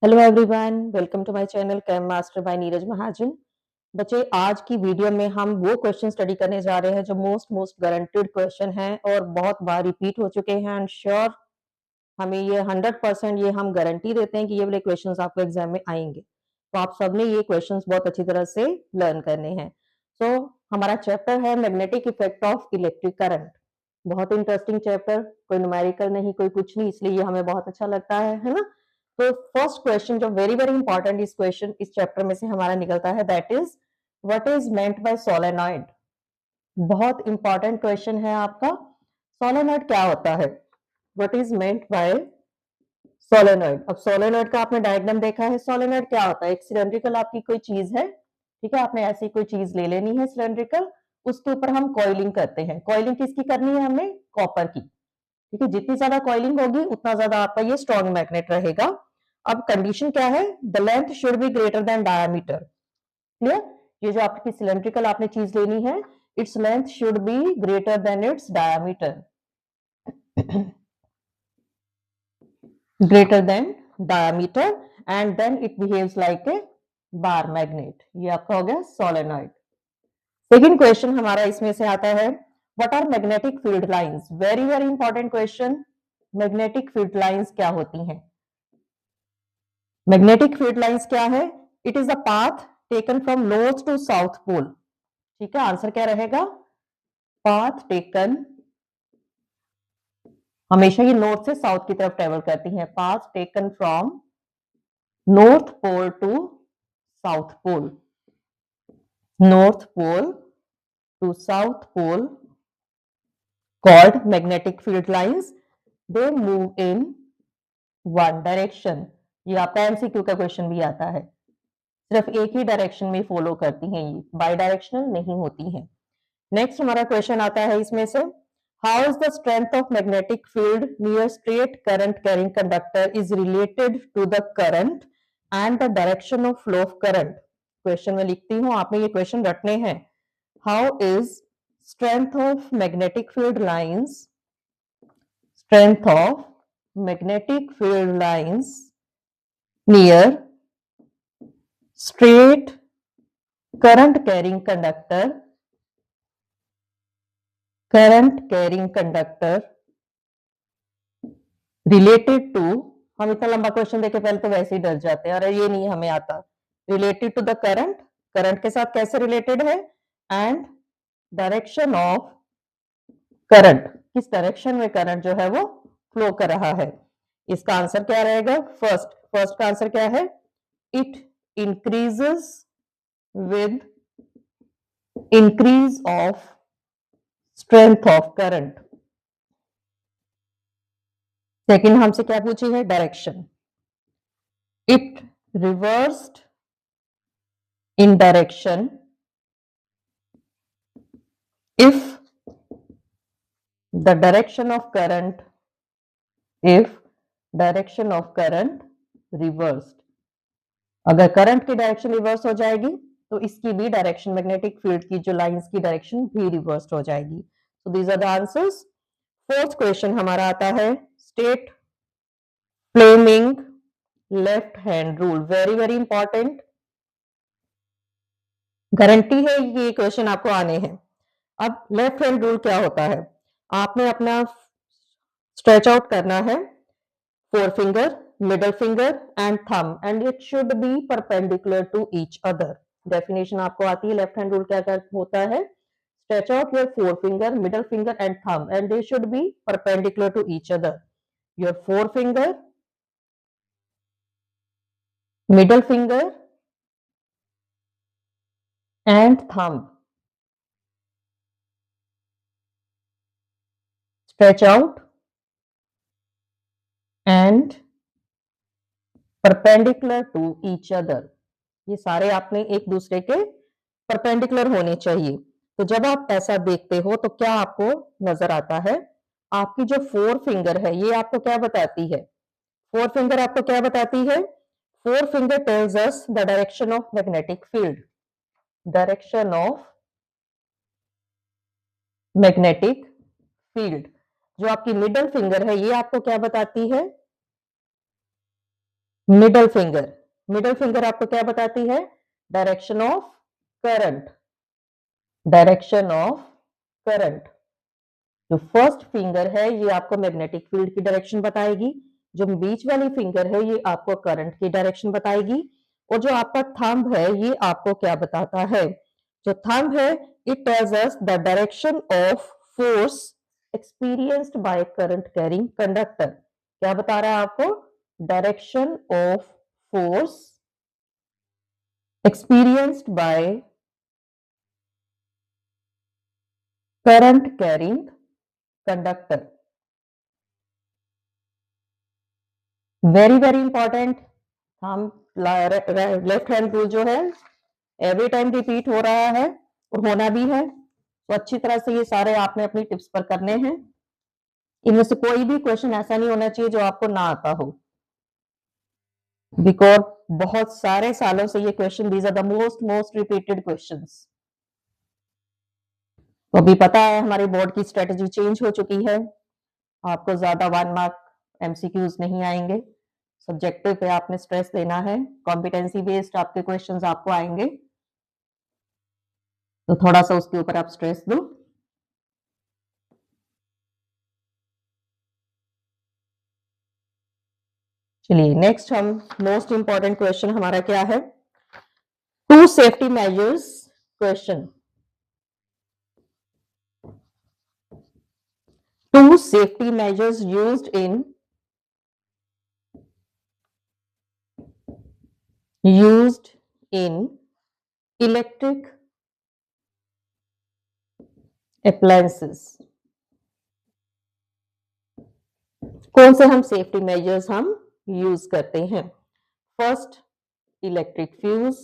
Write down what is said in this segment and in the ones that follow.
Hello everyone, welcome to my channel chem master by Neeraj Mahajan. बच्चे, आज की वीडियो में हम वो क्वेश्चन स्टडी करने जा रहे हैं जो मोस्ट गारंटेड क्वेश्चन हैं और बहुत बार रिपीट हो चुके हैं। एंड श्योर हमें ये 100% ये हम गारंटी देते हैं कि ये वाले क्वेश्चंस आपको एग्जाम में आएंगे। तो आप सबने ये क्वेश्चंस बहुत अच्छी तरह से लर्न करने हैं। सो हमारा चैप्टर है magnetic effect of electric current. बहुत इंटरेस्टिंग चैप्टर, कोई न्यूमेरिकल नहीं, कोई कुछ नहीं, इसलिए ये हमें बहुत अच्छा लगता है ना। तो फर्स्ट क्वेश्चन जो वेरी वेरी इंपॉर्टेंट इस क्वेश्चन इस चैप्टर में से हमारा निकलता है, that is what is meant by solenoid. बहुत इंपॉर्टेंट क्वेश्चन है आपका। सोलेनॉइड क्या होता है? What is meant by solenoid. अब सोलेनॉइड का आपने डायग्राम देखा है। सोलेनॉइड क्या होता है? एक सिलेंड्रिकल आपकी कोई चीज है, ठीक है, आपने ऐसी कोई चीज ले लेनी है सिलेंड्रिकल, उसके ऊपर हम कॉइलिंग करते हैं। कॉइलिंग किसकी करनी है हमें? कॉपर की, ठीक है। जितनी ज्यादा कॉइलिंग होगी उतना ज्यादा आपका ये स्ट्रॉन्ग मैग्नेट रहेगा। अब कंडीशन क्या है? The length should be greater than diameter. Clear? ये जो आपकी सिलेंड्रिकल आपने चीज लेनी है, its length should be greater than it's diameter, greater than diameter, and then it behaves like a bar magnet। ये आपका हो गया सोलेनॉइड। सेकेंड क्वेश्चन हमारा इसमें से आता है, what are magnetic field lines. Very very important question. Magnetic field lines क्या होती हैं? मैग्नेटिक फील्ड लाइंस क्या है? It is a path taken from north to south pole. ठीक है, आंसर क्या रहेगा? पाथ टेकन, हमेशा ये नॉर्थ से साउथ की तरफ ट्रेवल करती हैं। Path taken from north pole to south pole, north pole to south pole, called magnetic field lines। they move in one direction। ये आपका एमसीक्यू का क्वेश्चन भी आता है। सिर्फ एक ही डायरेक्शन में फॉलो करती हैं, ये बाई डायरेक्शनल नहीं होती हैं। नेक्स्ट हमारा क्वेश्चन आता है इसमें से, how is the strength of magnetic field near straight current carrying conductor is related to the current and the direction of flow of current. Question में लिखती हूँ, आपने ये क्वेश्चन रटने हैं। How is strength of magnetic field lines, strength of magnetic field lines near straight current carrying conductor related to। हम इतना लंबा क्वेश्चन देखे पहले तो वैसे ही डर जाते हैं, अरे ये नहीं हमें आता। Related to the current, current के साथ कैसे रिलेटेड है, एंड डायरेक्शन ऑफ करंट, किस डायरेक्शन में करंट जो है वो फ्लो कर रहा है। इसका आंसर क्या रहेगा? फर्स्ट का आंसर क्या है? It increases with increase of strength of current. Second हमसे क्या पूछी है? Direction. It reversed in direction if the direction of current if direction of current reversed। अगर करंट की डायरेक्शन रिवर्स हो जाएगी तो इसकी भी डायरेक्शन, मैग्नेटिक फील्ड की जो लाइंस की डायरेक्शन भी रिवर्स हो जाएगी। So these are the answers. Fourth question हमारा आता है, state Fleming left hand rule. Very very important, guarantee है ये क्वेश्चन आपको आने हैं। अब लेफ्ट हैंड रूल क्या होता है? आपने अपना स्ट्रेच आउट करना है, fore finger, middle finger and thumb, and it should be perpendicular to each other. Definition आपको आती है, लेफ्ट हैंड रूल क्या होता है? Stretch out your fore finger, middle finger and thumb, and they should be perpendicular to each other. Your fore finger, middle finger and thumb stretch out and perpendicular to each other। ये सारे आपने एक दूसरे के perpendicular होने चाहिए। तो जब आप ऐसा देखते हो तो क्या आपको नजर आता है? आपकी जो फोर फिंगर है ये आपको क्या बताती है? फोर फिंगर आपको क्या बताती है? Fore finger tells us the direction of magnetic field, direction of magnetic field. जो आपकी मिडल फिंगर है ये आपको क्या बताती है? मिडल फिंगर, मिडल फिंगर आपको क्या बताती है? Direction of current, direction of current. जो फर्स्ट फिंगर है ये आपको मैग्नेटिक फील्ड की डायरेक्शन बताएगी, जो बीच वाली फिंगर है ये आपको करंट की डायरेक्शन बताएगी, और जो आपका थंब है ये आपको क्या बताता है? जो थंब है it tells us the direction of force experienced by current carrying conductor. क्या बता रहा है आपको? Direction of force experienced by current carrying conductor। Very important. हम लेफ्ट हैंड रूल जो है एवरी टाइम रिपीट हो रहा है और होना भी है, तो अच्छी तरह से ये सारे आपने अपनी टिप्स पर करने हैं। इनमें से कोई भी क्वेश्चन ऐसा नहीं होना चाहिए जो आपको ना आता हो, बिकॉज बहुत सारे सालों से ये क्वेश्चन, these are the most repeated questions. तो अभी पता है हमारे बोर्ड की स्ट्रेटेजी चेंज हो चुकी है, आपको ज्यादा 1 मार्क एमसीक्यूज नहीं आएंगे, सब्जेक्टिव पे आपने स्ट्रेस देना है, कॉम्पिटेंसी बेस्ड आपके क्वेश्चंस आपको आएंगे, तो थोड़ा सा उसके ऊपर आप स्ट्रेस दो। चलिए नेक्स्ट हम मोस्ट इंपॉर्टेंट क्वेश्चन हमारा क्या है? Two safety measures question. Two safety measures used in electric appliances। कौन से हम सेफ्टी मेजर्स हम यूज करते हैं? First, electric fuse,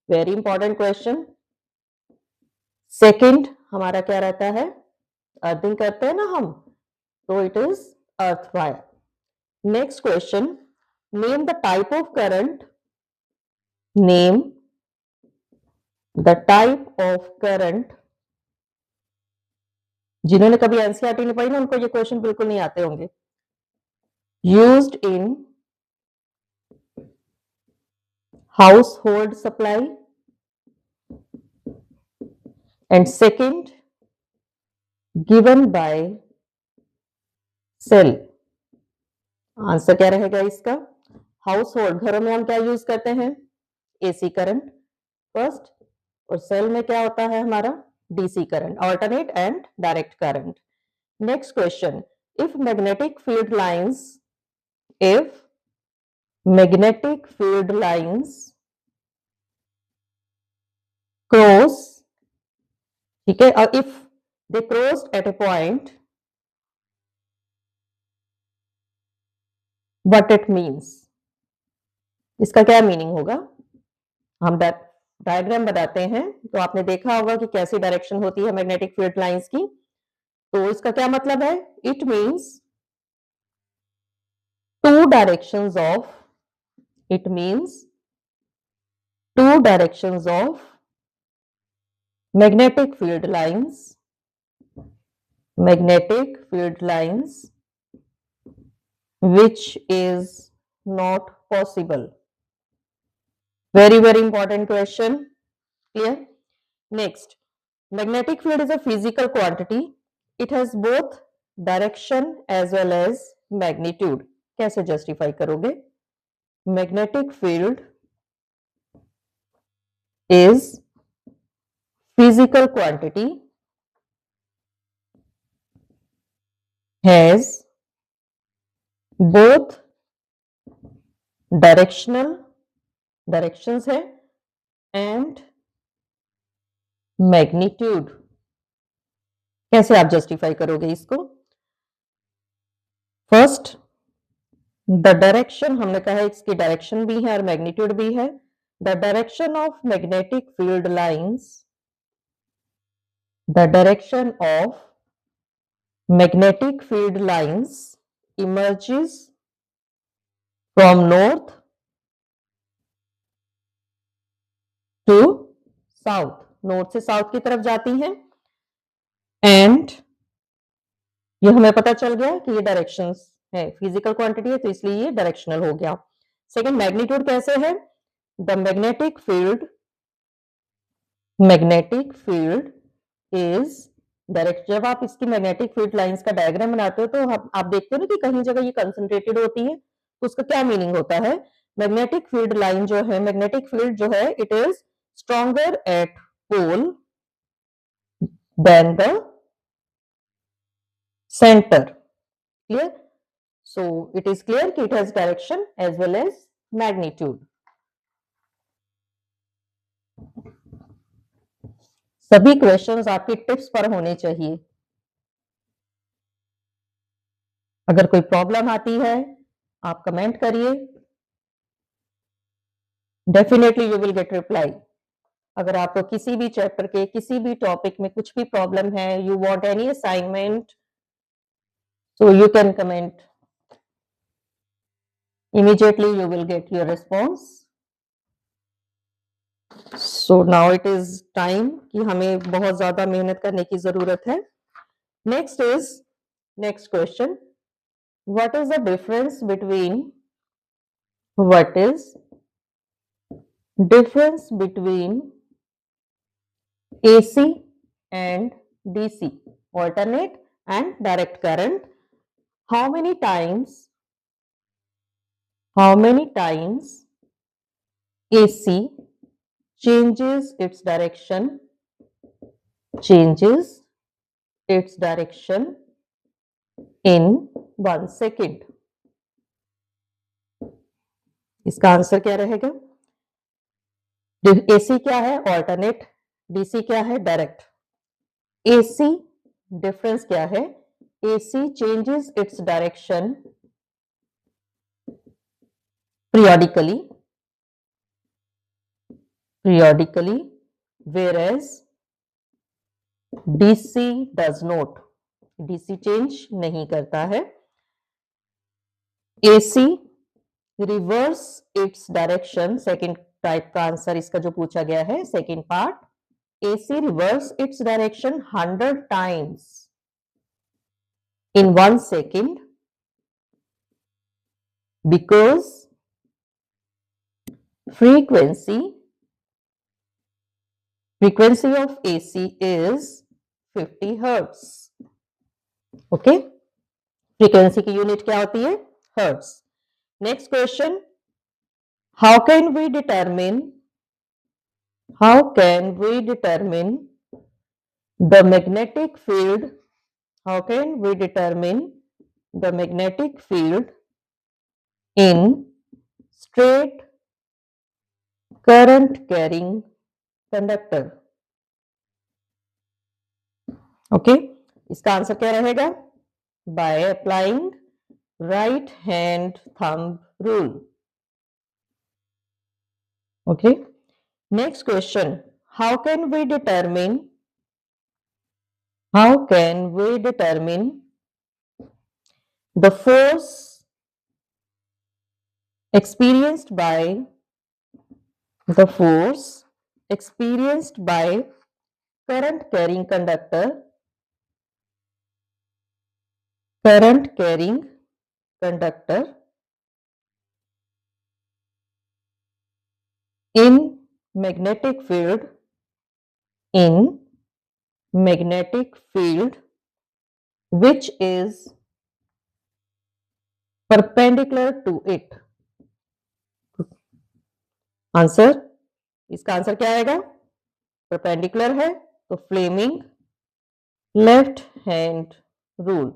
very important question. Second हमारा क्या रहता है? अर्थिंग करते हैं ना हम, तो it is earth wire. Next question, name the type of current, name the type of current. जिन्होंने कभी एनसीईआरटी नहीं पढ़ी ना उनको ये क्वेश्चन बिल्कुल नहीं आते होंगे। Used in household supply, and second, given by cell। Answer क्या रहेगा इसका? हाउस होल्ड, घरों में हम क्या यूज करते हैं? एसी करंट फर्स्ट, और सेल में क्या होता है हमारा? DC current, alternate and direct current. Next question, if magnetic field lines, if magnetic field lines cross, ठीक है, और if they crossed at a point, what it means. इसका क्या मीनिंग होगा? हम डायग्राम बताते हैं, तो आपने देखा होगा कि कैसी डायरेक्शन होती है मैग्नेटिक फील्ड लाइंस की, तो इसका क्या मतलब है? It means two directions of, it means two directions of magnetic field lines, magnetic field lines which is not possible। very important question, clear? Next, magnetic field is a physical quantity, it has both direction as well as magnitude। कैसे justify करोगे? magnetic field is physical quantity, has both directions है and magnitude। कैसे आप justify करोगे इसको? First, the direction, हमने कहा इसकी डायरेक्शन भी है और मैग्नीट्यूड भी है। The direction of magnetic field lines, the direction of magnetic field lines emerges from north to south, north से साउथ की तरफ जाती हैं, एंड ये हमें पता चल गया कि ये डायरेक्शंस है, फिजिकल क्वांटिटी है तो इसलिए ये डायरेक्शनल हो गया। सेकंड, मैग्नीट्यूड कैसे है? The magnetic field is direct. जब आप इसकी मैग्नेटिक फील्ड लाइंस का डायग्राम बनाते हो तो आप देखते हो ना कि कहीं जगह ये कंसंट्रेटेड होती है, तो उसका क्या मीनिंग होता है? मैग्नेटिक फील्ड लाइन जो है, मैग्नेटिक फील्ड जो है, it is stronger at pole than the centre. Clear? So it is clear कि it has direction as well as magnitude. सभी क्वेश्चंस आपकी टिप्स पर होने चाहिए। अगर कोई प्रॉब्लम आती है आप कमेंट करिए, definitely you will get reply. अगर आपको किसी भी चैप्टर के किसी भी टॉपिक में कुछ भी प्रॉब्लम है, you want any assignment, so you can comment immediately, you will get your response. So now it is time कि हमें बहुत ज्यादा मेहनत करने की जरूरत है। next question, what is the difference between AC and DC, alternate and direct current? How many times AC changes its direction in 1 second? इसका आंसर क्या रहेगा? AC क्या है? ऑल्टरनेट। DC क्या है? डायरेक्ट। AC डिफरेंस क्या है? AC changes its direction periodically, whereas DC does not, DC change नहीं करता है। AC reverse its direction, second type का आंसर इसका जो पूछा गया है, second part, AC reverse its direction 100 times in 1 second because frequency of AC is 50 hertz. Okay, frequency की यूनिट क्या होती है? Hertz. Next question, how can we determine the magnetic field in straight current carrying conductor? Okay, इसका answer क्या रहेगा? by applying right hand thumb rule. Okay, next question, how can we determine the force experienced by current carrying conductor in magnetic field which is perpendicular to it? Answer, इसका answer क्या आएगा? Perpendicular है तो Fleming left hand rule.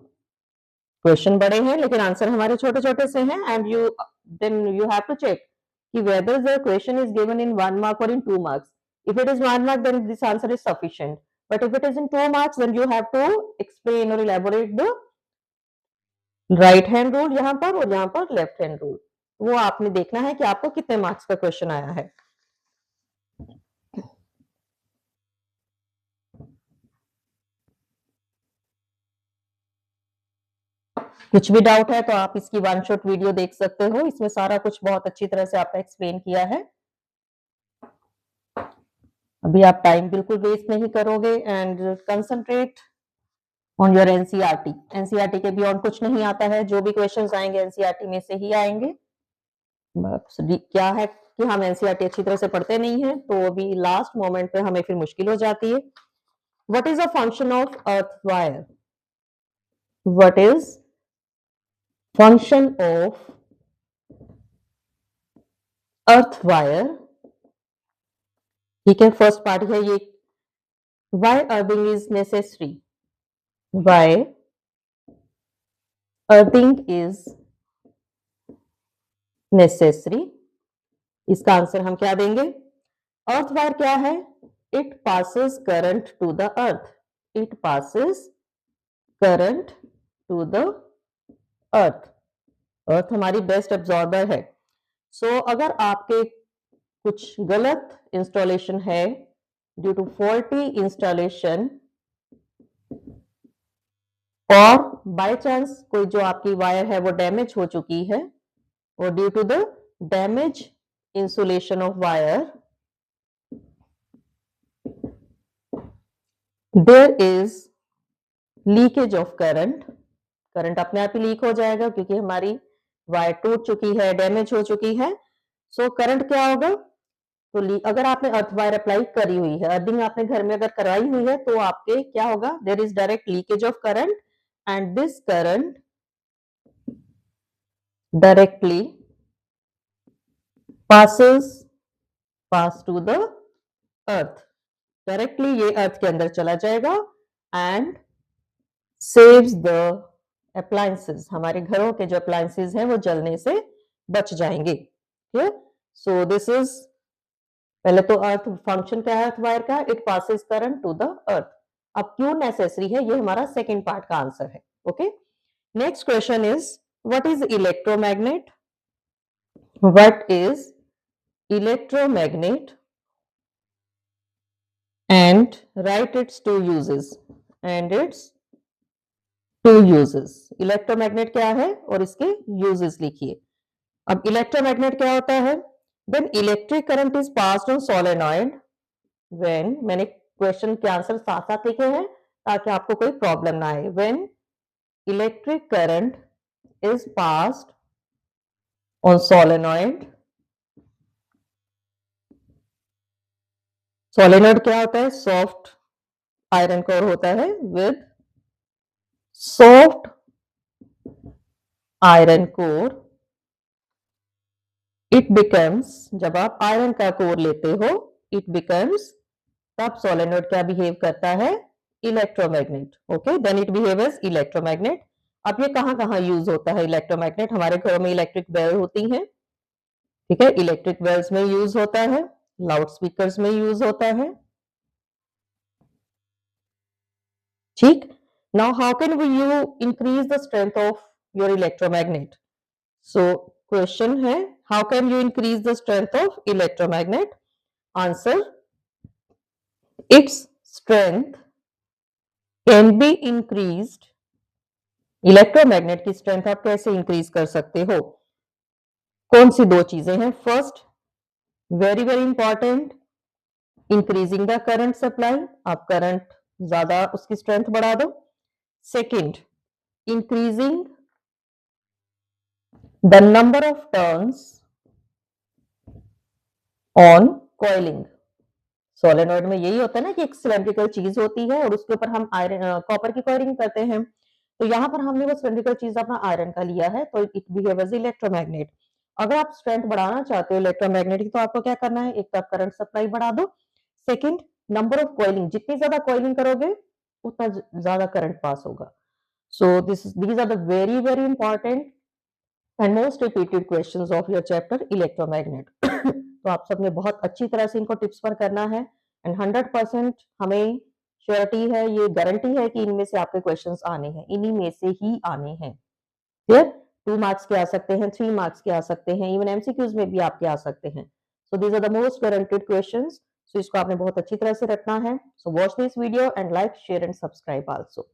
Question बड़े हैं लेकिन answer हमारे छोटे छोटे से हैं, and you have to check कि whether the question is given in 1 mark or in 2 marks. If it is 1 mark, then this answer is sufficient, but if it is in 2 marks, then you have to explain or elaborate the right hand rule यहाँ पर और यहाँ पर left hand rule। वो आपने देखना है कि आपको कितने मार्क्स का क्वेश्चन आया है। कुछ भी डाउट है तो आप इसकी 1 शॉट वीडियो देख सकते हो, इसमें सारा कुछ बहुत अच्छी तरह से आपका एक्सप्लेन किया है। अभी आप टाइम बिल्कुल वेस्ट नहीं करोगे, and concentrate on your NCERT. NCERT के बियॉन्ड कुछ नहीं आता है, जो भी क्वेश्चंस आएंगे एनसीईआरटी में से ही आएंगे। क्या है कि हम एनसीईआरटी अच्छी तरह से पढ़ते नहीं हैं, तो अभी लास्ट मोमेंट पे हमें फिर मुश्किल हो जाती है। What is the function of earth wire? What is function of earth wire? ठीक है, फर्स्ट पार्ट है ये, why earthing is necessary? Why earthing is necessary? इसका आंसर हम क्या देंगे? अर्थ वायर क्या है? It passes current to the earth. It passes current to the earth. Earth हमारी बेस्ट एब्जॉर्बर है। सो अगर आपके कुछ गलत इंस्टॉलेशन है, ड्यू टू फॉल्टी इंस्टॉलेशन, और बाय चांस कोई जो आपकी वायर है वो डैमेज हो चुकी है, और due to the damage insulation of wire, there is leakage of current. Current अपने आप ही लीक हो जाएगा क्योंकि हमारी वायर टूट चुकी है, डैमेज हो चुकी है। सो करंट क्या होगा? तो अगर आपने अर्थ वायर अप्लाई करी हुई है, अर्थिंग आपने घर में अगर करवाई हुई है, तो आपके क्या होगा? There is direct leakage of current, and this current directly pass to the earth. Directly ये अर्थ के अंदर चला जाएगा एंड सेव्स द अप्लायंसेस। हमारे घरों के जो अप्लायंसेस हैं वो जलने से बच जाएंगे। ठीक, सो दिस इज, पहले तो अर्थ फंक्शन क्या है अर्थ वायर का? It passes current to the earth. अब क्यों नेसेसरी है, ये हमारा सेकंड पार्ट का आंसर है। Okay, next question is, what is electromagnet? What is electromagnet and write its two uses and its two uses। Electromagnet क्या है और इसके यूजेस लिखिए। अब इलेक्ट्रोमैग्नेट क्या होता है? When electric current is passed on solenoid, when, मैंने क्वेश्चन के आंसर साथ साथ लिखे हैं ताकि आपको कोई प्रॉब्लम ना आए। When electric current is passed on solenoid, solenoid क्या होता है? सॉफ्ट आयरन कोर होता है with soft iron core. It becomes, जब आप आयरन का कोर लेते हो, इट बिकम्स, तब सोलेनोइड क्या बिहेव करता है? Electromagnet. Okay, then it behave as electromagnet. अब ये कहां कहां यूज होता है इलेक्ट्रोमैग्नेट? हमारे घरों में इलेक्ट्रिक बेल होती हैं, ठीक है, इलेक्ट्रिक बेल्स में यूज होता है, लाउड स्पीकर्स में यूज होता है। ठीक, now how can you increase the strength of your electromagnet? So question है, how can you increase the strength of electromagnet? Answer, its strength can be increased. Electromagnet की strength आप कैसे increase कर सकते हो? कौन सी दो चीजें हैं? First, very very important, increasing the current supply. आप करंट ज्यादा उसकी स्ट्रेंथ बढ़ा दो। Second, increasing the number of turns on coiling. Solenoid में यही होता है ना कि एक सिलेंड्रिकल चीज होती है और उसके ऊपर हम आयरन कॉपर की कॉइलिंग करते हैं। तो यहाँ पर हमने वो सिलेंड्रिकल चीज अपना आयरन का लिया है, तो इट बिहेव एज इलेक्ट्रोमैग्नेट। अगर आप स्ट्रेंथ बढ़ाना चाहते हो इलेक्ट्रोमैग्नेट की, तो आपको क्या करना है? एक तो आप करंट सप्लाई बढ़ा दो। सेकंड, नंबर ऑफ कॉइलिंग, जितनी ज्यादा कॉइलिंग करोगे उतना ज्यादा करंट पास होगा। So these are the very very important and most repeated questions of your chapter electromagnet. तो आप सबने बहुत अच्छी तरह से इनको टिप्स पर करना है, एंड 100% हमें श्योरिटी है, ये गारंटी है कि इनमें से आपके क्वेश्चंस आने हैं, इन्हीं में से ही आने हैं। क्लियर? 2 मार्क्स के आ सकते हैं, 3 मार्क्स के आ सकते हैं, इवन एमसीक्यूज में भी आपके आ सकते हैं। So these are the most guaranteed questions. So इसको आपने बहुत अच्छी तरह से रखना है। So watch this video and like, share and subscribe also.